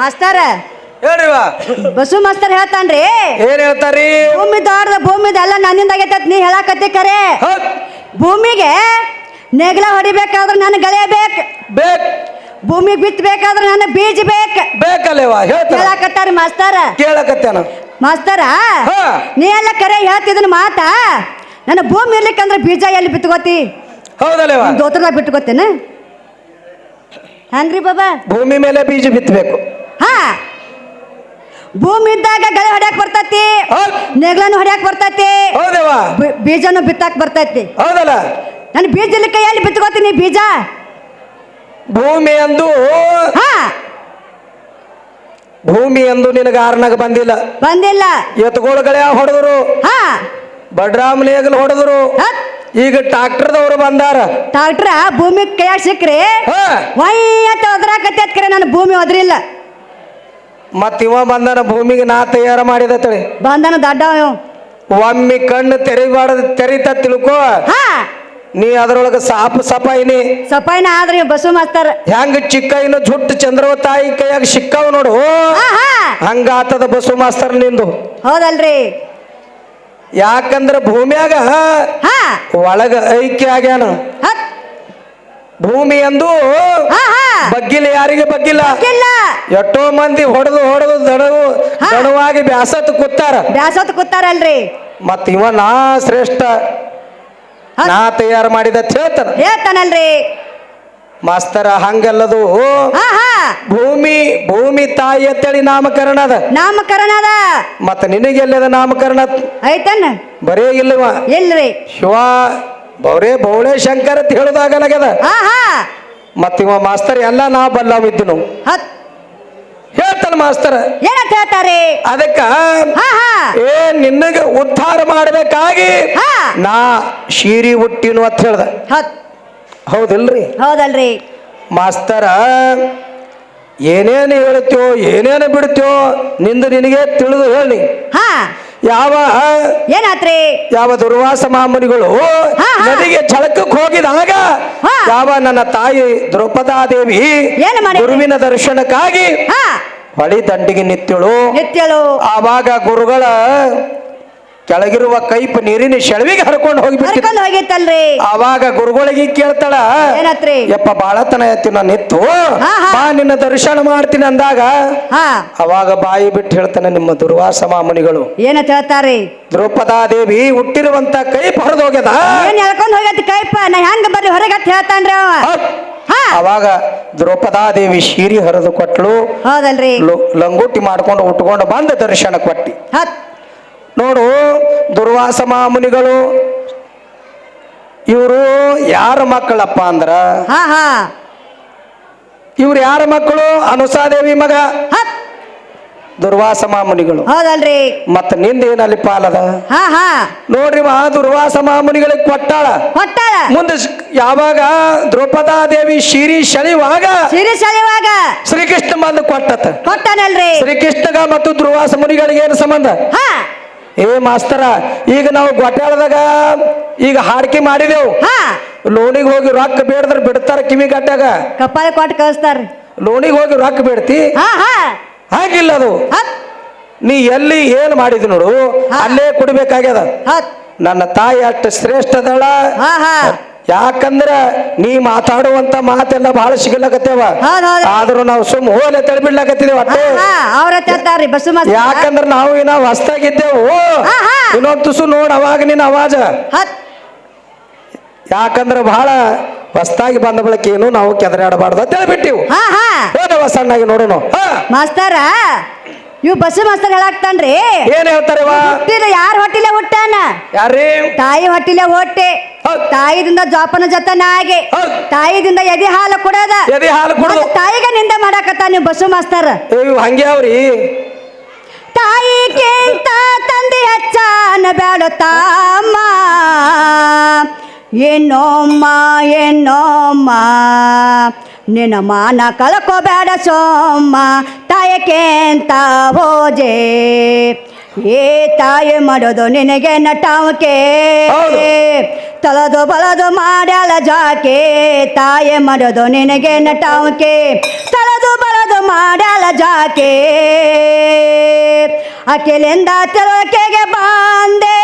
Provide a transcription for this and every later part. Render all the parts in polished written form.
ಮಾಸ್ತರ ಹೇಳ್ರಿವ Basu master ಹೇಳ್ತಾನ್ರಿ ಏನ್ ಹೇಳ್ತಾರಿ ಭೂಮಿದ ಎಲ್ಲ ನನ್ನಿಂದ ಆಗೈತೆ ನೀ ಹೇಳಕತ್ತಿ ಕರೆ ಭೂಮಿಗೆ ನೆಗಲ ಹೊಡಿಬೇಕಾದ್ರೆ ನನ್ ಗಳೆ ಬೇಕ್ ಭೂಮಿ ಬಿತ್ತಬೇಕಾದ್ರೆ ನನ್ನ ಬೀಜ ಬೇಕಲ್ಲೇವಾ ಹೇಳಕತ್ತಾರ ಮಾಸ್ತರ ಕೇಳಕತ್ತೇನ ಮಾಸ್ತರ ನೀ ಎಲ್ಲ ಕರೆ ಹೇಳ್ತಿದ್ದನ ಮಾತಾ ನನ್ನ ಭೂಮಿ ಇರ್ಲಿಕ್ಕಂದ್ರೆ ಬೀಜ ಎಲ್ಲಿ ಬಿತ್ಕೋತಿ ಹೌದಲ್ಲೇವಾ ದೋತ್ರದಾಗ ಬಿಟ್ಕೋತೇನ ಹಂಗ್ರಿ ಬಾಬಾ ಭೂಮಿ ಮೇಲೆ ಬೀಜ ಬಿತ್ತಬೇಕು ಹಾ ಭೂಮಿ ಇದ್ದಾಗ ಗಳೆ ಹೊಡ್ಯಾಕ್ ಬರ್ತೈತಿ ನೆಗ್ಲನು ಹೊಡ್ಯಾಕ್ ಬರ್ತೈತಿ ಹೌದೇವಾ ಬೀಜನು ಬಿತ್ತಾಕ್ ಬರ್ತೈತಿ ಹೌದಲ್ಲ ನನ್ನ ಬೀಜ ಇರ್ಲಿಕ್ಕ ಎಲ್ಲಿ ಬಿತ್ಕೋತೀನಿ ಬೀಜ ಭೂಮಿ ಎಂದು ನಿನಗ ಆರ್ನಾಗ ಬಂದಿಲ್ಲ ಎತ್ತುಗೋಳುಗಳೇ ಹೊಡೆದ್ರು ಬಡ್ರಾಮ್ ನೇಗಲ್ ಹೊಡೆದ್ರು ಈಗ ಟ್ರಾಕ್ಟರ್ದವ್ರು ಬಂದಾರ ಟ್ರಾಕ್ಟರ್ ಭೂಮಿ ಕೈಯಾಗ ಸಿಕ್ಕ್ರಿ ಒಯ್ಯತ್ತ ಒದರಾಕತ್ತೈತ್ ಕರೆ ನನ್ನ ಭೂಮಿ ಒದ್ರಿಲ್ಲ ಮತ್ತಿವ ಬಂದನ ಭೂಮಿಗೆ ನಾ ತಯಾರ ಮಾಡಿದತಳಿ ಬಂದನ ದಡ್ಡ ಒಮ್ಮೆ ಕಣ್ಣು ತೆರಿತ ತಿಳ್ಕೋ ನೀ ಅದ್ರೊಳಗ ಸಪಾಯಿನ ಆದ್ರಿ ಬಸು ಮಾಸ್ತರ್ ಹೆಂಗ ಚಿಕ್ಕ ಇನ್ನು ಜುಟ್ಟು ಚಂದ್ರವ ತಾಯಿ ಕೈಯಾಗ ಸಿಕ್ಕಾವ್ ನೋಡು ಹಂಗ ಆತದ ಬಸು ಮಾಸ್ತರ್ ನಿಂದು ಹೌದಲ್ರಿ ಯಾಕಂದ್ರ ಭೂಮಿಯಾಗ ಒಳಗ ಐಕ್ಯ ಆಗ್ಯಾನ ಭೂಮಿ ಎಂದು ಬಗ್ಗಿಲ್ಲ ಯಾರಿಗೆ ಬಗ್ಗಿಲ್ಲ ಎಷ್ಟೋ ಮಂದಿ ಹೊಡೆದು ದಣವಾಗಿ ಬ್ಯಾಸತ್ ಕೂತಾರಲ್ರಿ ಮತ್ ಇವ ನಾ ಶ್ರೇಷ್ಠ ನಾ ತಯಾರು ಮಾಡಿದ ಹೇಳ್ತಾನಲ್ರಿ ಮಾಸ್ತರ ಹಂಗಲ್ಲದು ಭೂಮಿ ತಾಯಿ ಅಂತೇಳಿ ನಾಮಕರಣ ಅದ ಮತ್ತ ನಿನಗೆಲ್ಲದ ನಾಮಕರಣ ಐತನ್ ಬರೇ ಇಲ್ಲವ ಇಲ್ರಿ ಶಿವ ಬೌಳೆ ಶಂಕರ್ ಅಂತ ಹೇಳುದಾಗಲಾಗ್ಯದ ಮತ್ತಿವ ಮಾಸ್ತರ್ ಎಲ್ಲ ನಾ ಬಲ್ಲವಿದ್ದನು ಹೇಳ್ತಾನ ಮಾಸ್ತರ ಏನಂತ ಹೇಳ್ತಾರೆ ಅದಕ್ಕ ನಿನ್ನಗ ಉದ್ಧಾರ ಮಾಡಬೇಕಾಗಿ ನಾ ಶೀರಿ ಹುಟ್ಟಿನು ಅಂತ ಹೇಳ್ದ ಹೌದಲ್ರಿ ಮಾಸ್ತರ ಏನೇನು ಹೇಳ್ತೀವೋ ಏನೇನು ಬಿಡ್ತೀವೋ ನಿನಗೆ ತಿಳಿದು ಹೇಳಿ ಯಾವ ದುರ್ವಾಸ ಮಾಮುನಿಗಳು ನದಿಗೆ ಛಳಕಕ್ಕೆ ಹೋಗಿದಾಗ ನನ್ನ ತಾಯಿ ದ್ರೌಪದಾದೇವಿ ಗುರುವಿನ ದರ್ಶನಕ್ಕಾಗಿ ಹೊಳಿ ದಂಡಿಗೆ ನಿತ್ಯಳು ಆವಾಗ ಗುರುಗಳ ಕೆಳಗಿರುವ ಕೈಪ್ ನೀರಿನ ಶೆಳವಿಗೆ ಹರ್ಕೊಂಡು ಹೋಗಿತ್ತಲ್ರಿ ಆವಾಗ ಗುರುಗಳಿಗೆ ಕೇಳ್ತಾಳ ಯಪ್ಪ ಬಾಳತನ ಎತ್ತಿನ ನಿತ್ತು ಬಾ ನಿನ್ನ ದರ್ಶನ ಮಾಡ್ತೀನಿ ಅಂದಾಗ ಅವಾಗ ಬಾಯಿ ಬಿಟ್ಟು ಹೇಳ್ತಾನೆ ನಿಮ್ಮ ದುರ್ವಾಸ ಮಾಮುನಿಗಳು ಏನಂತ ಹೇಳ್ತಾರೆ ದ್ರೌಪದಾದೇವಿ ಹುಟ್ಟಿರುವಂತ ಕೈಪ್ ಹರಿದೋಗ್ಯದ ಕೈಪ ನಾ ಹೆಂಗ ಬರ್ರಿ ಹೊರಗೆ ಹೇಳ್ತಾನ್ರಿ ಅವಾಗ ದ್ರೌಪದಾದೇವಿ ಶೀರಿ ಹರಿದು ಕೊಟ್ಲು ಹೌದಲ್ರಿ ಲಂಗೋಟಿ ಮಾಡ್ಕೊಂಡು ಉಟ್ಕೊಂಡು ಬಂದ ದರ್ಶನ ಕೊಟ್ಟಿ ನೋಡು ದುರ್ವಾಸ ಮಾಮುನಿಗಳು ಇವರು ಯಾರ ಮಕ್ಕಳಪ್ಪ ಅಂದ್ರ ಇವ್ರು ಯಾರ ಮಕ್ಕಳು ಅನುಸಾದೇವಿ ಮಗ ದುರ್ವಾಸ ಮಾಮುನಿಗಳು ಹೌದಲ್ರಿ ಮತ್ತ ನಿಂದೇನಲ್ಲಿ ಪಾಲದ ನೋಡ್ರಿ ದುರ್ವಾಸ ಮಾಮುನಿಗಳಿಗೆ ಕೊಟ್ಟಾಳ ಮುಂದೆ ಯಾವಾಗ ದ್ರೌಪದಾದೇವಿ ಶೀರಿ ಸೆಳೆಯುವಾಗ ಶ್ರೀಕೃಷ್ಣ ಬಂದು ಕೊಟ್ಟನಲ್ರಿ ಶ್ರೀಕೃಷ್ಣಗ ಮತ್ತು ದುರ್ವಾಸ ಮುನಿಗಳಿಗೆ ಏನು ಸಂಬಂಧ ಮಾಸ್ತರ ಈಗ ನಾವು ಗೊಟ್ಟಾಳದಾಗ ಈಗ ಹಾಡಿಕೆ ಮಾಡಿದೆವು ಲೋಣಿಗೆ ಹೋಗಿ ರೊಕ್ಕ ಬೇಡದ್ರ ಬಿಡ್ತಾರ ಕಿವಿ ಗಟ್ಟಾಗ ಕಪ್ಪಾಳ ಕೊಟ್ಟು ಕಳಿಸ್ತಾರ ಲೋಣಿಗೆ ಹೋಗಿ ರೊಕ್ಕ ಬೇಡ್ತಿ ಹಾಗಿಲ್ಲ ಅದು ನೀ ಎಲ್ಲಿ ಏನ್ ಮಾಡಿದ್ ನೋಡು ಅಲ್ಲೇ ಕೊಡ್ಬೇಕಾಗ್ಯದ ನನ್ನ ತಾಯಿ ಅಷ್ಟು ಶ್ರೇಷ್ಠದಳ ಯಾಕಂದ್ರ ನೀ ಮಾತಾಡುವಂತ ಮಾತೆಲ್ಲ ಬಹಳ ಸಿಗಲಕತ್ತೇವ ಆದ್ರೂ ನಾವು ಸುಮ್ ಹೋಲೆ ತಳ್ಬಿಡ್ಲಾಕತ್ತಿದೇವ ಯಾಕಂದ್ರ ನಾವು ಹೊಸ್ತಾಗಿದ್ದೇವು ಇನ್ನೊಂದು ತುಸು ನೋಡ್ ಅವಾಗ ನಿನ್ನ ಅವಾಜ ಯಾಕಂದ್ರ ಬಹಳ ಹೊಸ್ತಾಗಿ ಬಂದ ಬಳಕ ಏನು ನಾವು ಕೆದರಾಡಬಾರ್ದು ಅಂತ ಹೇಳ್ಬಿಟ್ಟಿವು ಸಣ್ಣಾಗಿ ನೋಡೋಣ ಮಾಸ್ತರ ಇವ್ ಬಸ್ ಮಾಸ್ತರ್ ಹೇಳಾಕ್ತಾನ್ರಿ ಏನ್ ಹೇಳ್ತಾರೆ ಯಾರ ಹೊಟ್ಟಿಲೆ ಹುಟ್ಟಾನ ಯಾರೀ ತಾಯಿ ಹೊಟ್ಟಿಲೆ ಹೊಟ್ಟೆ ತಾಯಿದಿಂದ ಜೋಪನ ಜತನಾಗಿ ತಾಯಿದಿಂದ ಎದಿ ಹಾಲು ಕೊಡೋದ ತಾಯಿಗೆ ನಿಂದ ಮಾಡಾಕತ್ತ ನೀವು ಬಸ್ಸು ಮಾಸ್ತರ್ ಹಂಗೆ ಅವ್ರಿ ತಾಯಿಗಿಂತ ತಂದೆ ಹೆಚ್ಚಾನ ಬೇಡುತ್ತಮ್ಮ ಏನೋಮ್ಮ ನಿನ್ನ ಮಾನ ಕಳ್ಕೋಬೇಡ ಸೋಮ್ಮ ತಾಯಕೆಂತ ಹೋಜೆ ಏ ತಾಯಿ ಮಾಡೋದು ನಿನಗೆ ನಟಾವಕೆ ತಲದು ಬಲದು ಮಾಡ್ಯಾಳ ಜಾಕೆ ತಾಯಿ ಮಾಡೋದು ನಿನಗೆ ನಟಾವಕೆ ತಲದು ಬಲದು ಮಾಡ್ಯಾಳ ಜಾಕೆ ಅಕೆಲಿಂದ ತಿಳುವಳಿಕೆಗೆ ಬಂದೆ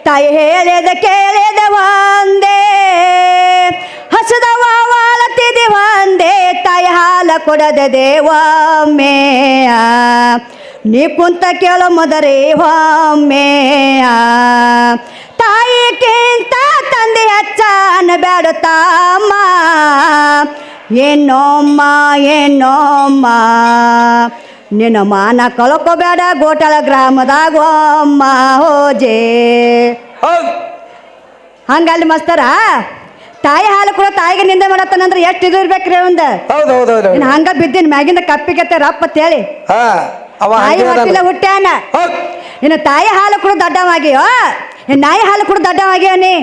ತಾಯಿ ಹೇಳಿದ ಕೇಳಿದ ಒಂದೇ ಹಸದವ ವಾಲತಿದಿ ಒಂದೇ ತಾಯಿ ಹಾಲ ಕೊಡದೆ ದೇವಮ್ಮೆ ನೀ ಕುಂತ ಕೇಳೋ ಮೊದರೇ ಒಮ್ಮೆಯ ತಾಯಿಗಿಂತ ತಂದೆ ಹಚ್ಚ ಅನ್ಬೇಡ ತಮ್ಮ ಏನೋಮ್ಮ ಏನೋಮ್ಮ ನಿನ್ನ ಮಾನ ಕಳ್ಕೋಬೇಡ ಗೋಟಾಳ ಗ್ರಾಮದಾಗ ಅಮ್ಮ ಹೋಜೆ ಹಂಗಲ್ಲಿ ಮಸ್ತರ ತಾಯಿ ಹಾಲು ಕೂಡ ತಾಯಿಗೆ ನಿಂದೆ ಮಾಡತ್ತಾನಂದ್ರೆ ಎಷ್ಟು ಇದು ಇರ್ಬೇಕ್ರಿ ಒಂದು ಹಂಗ ಬಿದ್ದಿನ ಮ್ಯಾಗಿಂದ ಕಪ್ಪಿಗೆ ರಪ್ಪ ಅಂತೇಳಿ ತಾಯಿ ಹೊಟ್ಟಿಲ್ಲ ಹುಟ್ಟ್ಯಾನ ಇನ್ನು ತಾಯಿ ಹಾಲು ಕೂಡ ದಡ್ಡವಾಗಿಯೋ ನಾಯಿ ಹಾಲು ಕೂಡ ದಡ್ಡವಾಗಿಯೋ ನೀ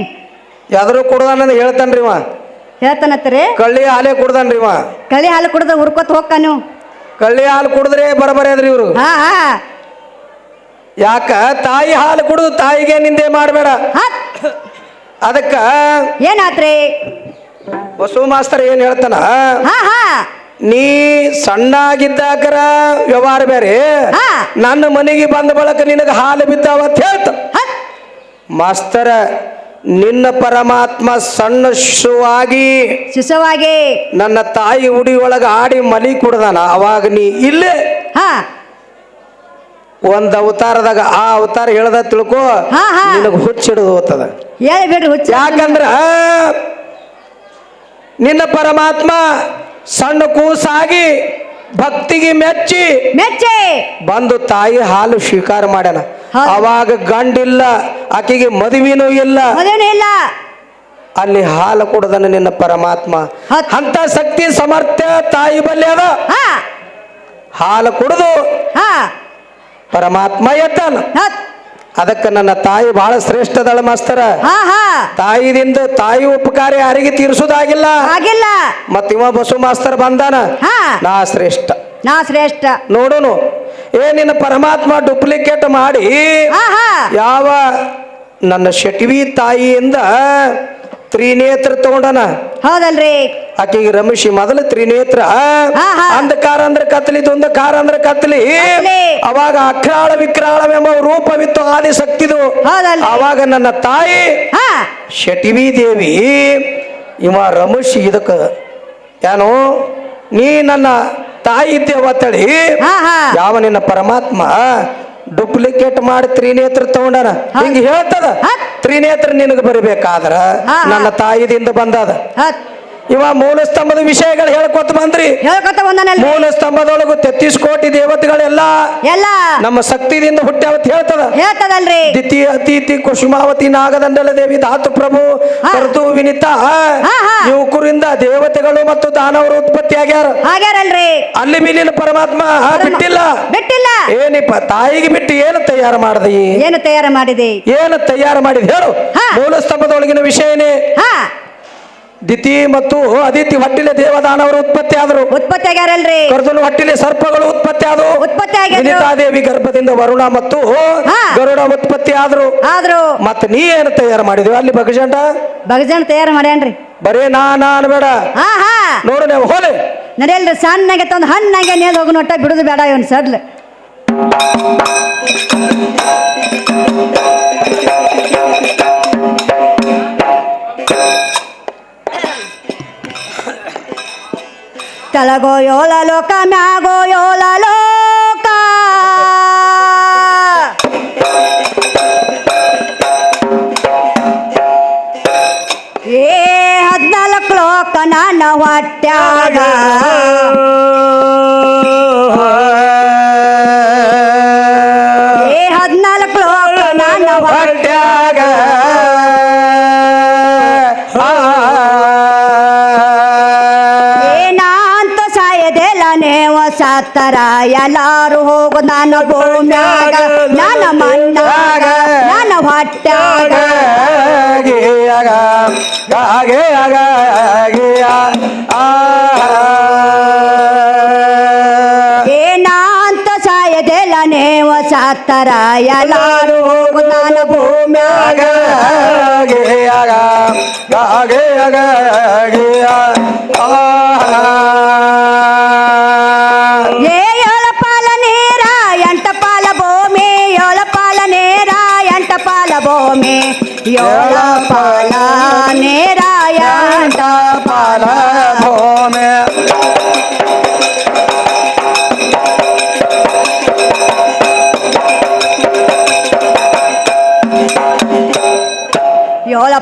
ಯಾವ್ದಾರು ಕುಡ್ದಾನ ಹೇಳ್ತಾನ್ರಿ ಹೇಳ್ತಾನತ್ರಿ ಕಳ್ಳಿ ಹಾಲೇ ಕುಡ್ದಾನ್ರಿ ಕಳ್ಳಿ ಹಾಲು ಕುಡ್ದ ಹುರ್ಕೊತ್ ಹೋಗ್ತಾನು ಕಳ್ಳಿ ಹಾಲು ಕುಡಿದ್ರೆ ಬರಬರಿ ಅದ್ರಿ ಇವ್ರು ಯಾಕ ತಾಯಿ ಹಾಲು ಕುಡಿದು ತಾಯಿಗೆ ನಿಂದೆ ಮಾಡಬೇಡ ಅದಕ್ಕ ಏನಾತ್ರಿ ಬಸವ ಮಾಸ್ತರ್ ಏನ್ ಹೇಳ್ತಾನ ನೀ ಸಣ್ಣಾಗಿದ್ದಾಕರ ವ್ಯವಹಾರ ಬೇರೆ ನನ್ನ ಮನೆಗೆ ಬಂದ ಬಳಕ ನಿನಗ ಹಾಲು ಬಿದ್ದಾವ ಅಂತ ಹೇಳ್ತ ಮಾಸ್ತರ ನಿನ್ನ ಪರಮಾತ್ಮ ಸಣ್ಣ ಶಿಶುವಾಗಿ ನನ್ನ ತಾಯಿ ಉಡಿ ಒಳಗ ಆಡಿ ಮಲಿ ಕುಡ್ದಾನ ಅವಾಗ ನೀ ಇಲ್ಲೇ ಒಂದ್ ಅವತಾರದಾಗ ಆ ಅವತಾರ ಹೇಳ್ದ ತಿಳ್ಕೊ ನಿನಗ ಹುಚ್ಚಿಡಿದು ಹೋಗ್ತದ ಯಾಕಂದ್ರ ನಿನ್ನ ಪರಮಾತ್ಮ ಸಣ್ಣ ಕೂಸಾಗಿ ಭಕ್ತಿಗೆ ಮೆಚ್ಚಿ ಬಂದು ತಾಯಿ ಹಾಲು ಸ್ವೀಕಾರ ಮಾಡ್ಯಾನ ಅವಾಗ ಗಂಡಿಲ್ಲ ಆಕೆಗೆ ಮದುವೆನೂ ಇಲ್ಲ ಅಲ್ಲಿ ಹಾಲು ಕೊಡದನ ನಿನ್ನ ಪರಮಾತ್ಮ ಅಂತ ಶಕ್ತಿ ಸಮರ್ಥ್ಯ ತಾಯಿ ಬಲ್ಲೆ ಅದ ಹಾಲು ಕುಡಿದು ಪರಮಾತ್ಮ ಎತ್ತಾನ ಅದಕ್ಕೆ ನನ್ನ ತಾಯಿ ಬಹಳ ಶ್ರೇಷ್ಠದಳ ಮಾಸ್ತರ ತಾಯಿದಿಂದ ತಾಯಿ ಉಪಕಾರ ಯಾರಿಗೆ ತೀರಿಸುವುದಾಗಿಲ್ಲ ಮತ್ತ ಇವ ಬಸವ ಮಾಸ್ತರ್ ಬಂದಾನ ನಾ ಶ್ರೇಷ್ಠ ನೋಡುನು ನಿನ್ನ ಪರಮಾತ್ಮ ಡೂಪ್ಲಿಕೇಟ್ ಮಾಡಿ ಯಾವ ನನ್ನ ಶೆಟ್ವಿ ತಾಯಿಯಿಂದ ತ್ರಿನೇತ್ರ ತಗೊಂಡನ ಹೌದಲ್ರಿ ಆಕೆಗೆ ರಮೇಶಿ ಮೊದಲು ತ್ರಿನೇತ್ರ ಅಂಧಕಾರ ಅಂದ್ರೆ ಕತ್ಲಿ ದುಂಧಕಾರ ಅಂದ್ರೆ ಕತ್ಲಿ ಅವಾಗ ಅಕ್ರಾಳ ವಿಕ್ರಾಳವೆಂಬ ರೂಪವಿತ್ತು ಆದಿಶಕ್ತಿದು ಅವಾಗ ನನ್ನ ತಾಯಿ ಶೆಟ್ವಿ ದೇವಿ ಇವ ರಮೇಶಿ ಇದಕ್ಕ ಏನು ನೀ ನನ್ನ ತಾಯಿ ಇದ್ದೇವ ತಳಿ ಯಾವ ನಿನ್ನ ಪರಮಾತ್ಮ ಡೂಪ್ಲಿಕೇಟ್ ಮಾಡಿ ತ್ರಿನೇತ್ರ ತಗೊಂಡನ ಹಿಂಗ ಹೇಳ್ತದ ತ್ರಿನೇತ್ರ ನಿನಗೆ ಬರಬೇಕಾದ್ರ ನನ್ನ ತಾಯಿದಿಂದ ಬಂದದ ಇವ ಮೂಲ ಸ್ತಂಭದ ವಿಷಯಗಳು ಹೇಳ್ಕೊತ ಬಂದ್ರಿ ಮೂಲ ಸ್ತಂಭದೊಳಗು 33 ಕೋಟಿ ದೇವತೆಗಳೆಲ್ಲ ನಮ್ಮ ಶಕ್ತಿದಿಂದ ಹುಟ್ಟ್ಯಾವತ್ ಹೇಳ್ತದಲ್ರಿ ದಿತಿ ಅತಿಥಿ ಕುಸುಮಾವತಿ ನಾಗದಂಡಲ ದೇವಿ ಧಾತು ಪ್ರಭು ಕರ್ತು ವಿನಿತ ಯುವಕರಿಂದ ದೇವತೆಗಳು ಮತ್ತು ದಾನವರು ಉತ್ಪತ್ತಿ ಆಗ್ಯಾರಲ್ರಿ ಅಲ್ಲಿ ಬಿಲ್ಲಿನ ಪರಮಾತ್ಮ ಬಿಟ್ಟಿಲ್ಲ ಏನಿಪ್ಪ ತಾಯಿಗೆ ಬಿಟ್ಟು ಏನು ತಯಾರು ಮಾಡಿದೆ ಏನು ತಯಾರು ಮಾಡಿದೆ ಹೇಳು ಮೂಲ ಸ್ತಂಭದೊಳಗಿನ ವಿಷಯನೇ ದಿತಿ ಮತ್ತು ಅದಿತಿ ಹೊಟ್ಟಿಲೆ ದೇವದಾನವರು ಉತ್ಪತ್ತಿ ಆಗ್ಯಾರಲ್ರಿ ಕರ್ದಲು ಹೊಟ್ಟಿಲೆ ಸರ್ಪಗಳು ಉತ್ಪತ್ತಿ ದೇವಿ ಗರ್ಭದಿಂದ ವರುಣ ಮತ್ತು ಗರುಡ ಉತ್ಪತ್ತಿ ಆದ್ರು ಮತ್ತ ನೀ ಏನು ತಯಾರು ಮಾಡಿದ್ವಿ ಅಲ್ಲಿ ಬಗಜಂಡ ತಯಾರು ಮಾಡ್ಯಾನ್ರಿ ಬರೇ ನಾ ಅನ್ಬೇಡ ನೋಡು ನೀವು ಹೋಲೆ ನಡೆಯಲ್ರಿ ಸಣ್ಣಗೆ ತಂದು ಹಣ್ಣಾಗೆ ನೇದ್ ಹೋಗಿ ನೋಟ ಬಿಡುದು ಬೇಡ ಇವನ್ ಸಡ್ಲ ತಲಗೋ ಯೋಲ ಲೋಕ ಮ್ಯಾಗೋ ಯೋಲ ಲೋಕ ಏ 14 ಲೋಕ ನನ್ನ ಹೊಟ್ಯಾಗ ಏ 14 ಲೋಕ ನನ್ನ ಹೊಟ್ಯಾಗ ಸತ್ತರ ಎಲ್ಲಾರು ಹೋಗು ನನ್ನ ಭೂಮ್ಯಾಗ ನನ್ನ ಮಣ್ಣಾಗ ನನ್ನ ಹೊಟ್ಯಾಗ ಏನಂತ ಸಾಯದೆಲ್ಲ ನೇವ ಸತ್ತರ ಎಲ್ಲಾರು ಹೋಗು ನನ್ನ ಭೂಮ್ಯಾಗ ಆ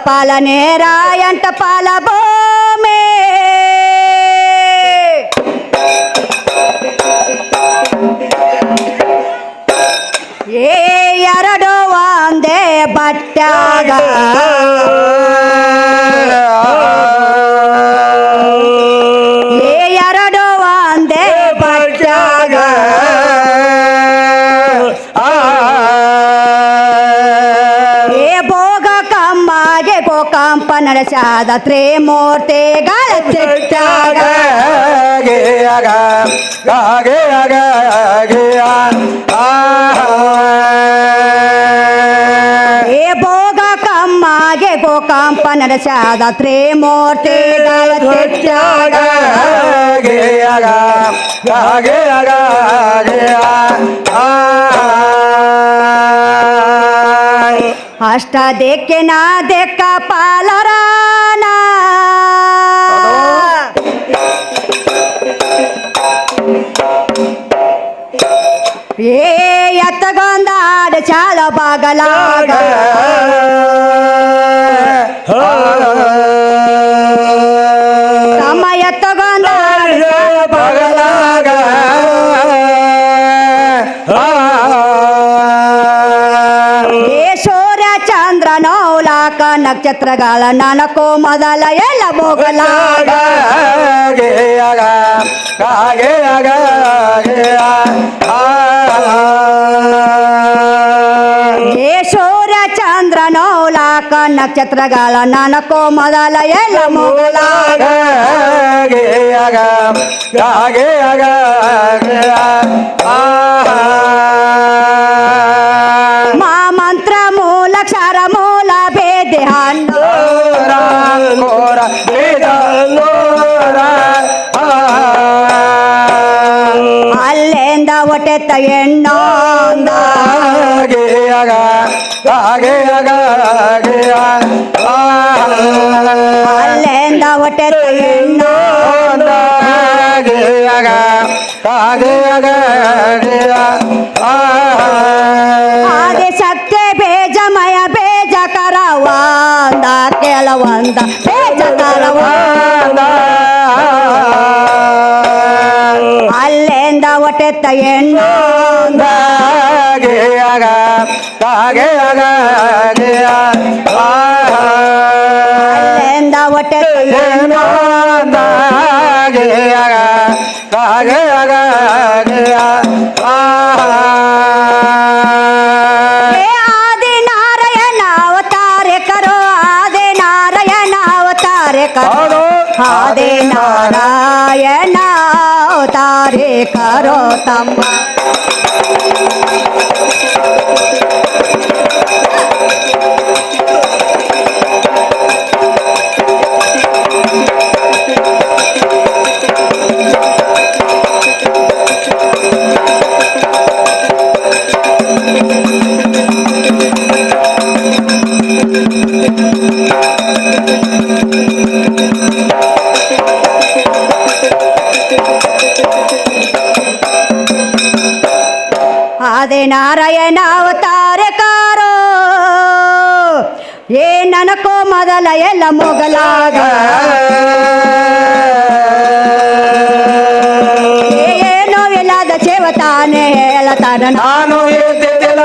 ಪಾಲ ನೇರ ಎಂಟ ಪಾಲ ಭೂಮಿ ಏ ಎರಡು ಒಂದೇ ಬಟ್ಟ್ಯಾಗ ಏ ಎರಡು ಒಂದೇ ಬಟ್ಟ್ಯಾಗ ಏ ಭೋಗ ಕಮ್ಮಗೆ ಗೋಕಂಪ ನಡೆಸಾದ ತ್ರಿಮೂರ್ತಿಗಳ ಚಿಟ್ಟಾಗ ಏ ಭೋಗ ಕಮ್ಮಗೆ ಗೋಕಂಪ ನಡೆಸಾದ ತ್ರಿಮೂರ್ತಿಗಳ ಚಿಟ್ಟಾಗ ಅಷ್ಟ ದಿಕ್ಕಿನ ದಿಕ್ಕ ಪಾಲರಾನ ಏ ಎತ್ತಗೊಂದಾಡ ಚಾಲ ಬಾಗಲಾಗ ತಮ್ಮ ಎತ್ತಗೊಂದಾಡ ಬಾಗಲಾಗ ನೌಲಾಕ ನಕ್ಷತ್ರಗಳ ನನಕೋ ಮೊದಲ ಎಲ್ಲ ಮೊಗಲಾಗ ಏ ಸೂರ್ಯ ಚಂದ್ರ ನೌಲಾಕ ನಕ್ಷತ್ರಗಳ ನನಕೋ ಮೊದಲ ಎಲ್ಲ ಮೊಗಲಾಗ ಮಂತ್ರ ಮೂಲ ಕ್ಷರ ಮೂಲ ಭೇದೆ ಹಣ್ಣು ಅಲ್ಲೆಂದ ಒಟ್ಟೆತ್ತ ಎಣ್ಣೊಂದ ಅಲ್ಲೆಂದ ಒಟ್ಟೆತ್ತ ಎಣ್ಣೊಂದ ಆದಿ ಸತ್ಯ ಬೇಜಮಯ ಬೇಜ ಕರವಂದ ಕೆಲವಂದ ಬೇಜ ಕರವಂದ ಅಲ್ಲೆಂದ ಒಟ್ಟೆತ್ತ ಎಣ್ಣೊಂದ ಅಲ್ಲೆಂದ ಒಟ್ಟೆತ್ತ ಎಣ್ಣೊಂದ ಆದಿ ನಾರಾಯಣ ಅವತಾರ ಕರೋ ಆದಿ ನಾರಾಯಣ ಅವತಾರ ಕರೋ ಆದಿ ನಾರಾಯಣ ಅವತಾರ ಕರೋ ತಮ್ಮ ಆದಿ ನಾರಾಯಣ ಅವತಾರ ಕಾರೋ ಏ ನನಕೋ ಮೊದಲ ಎಲ್ಲ ಮೊಗಲಾಗ ಏನೋ ಇಲ್ಲದ ಸೇವತಾನೆ ಹೇಳತಾನ ನಾನು ಎದ್ದಿಲ್ಲ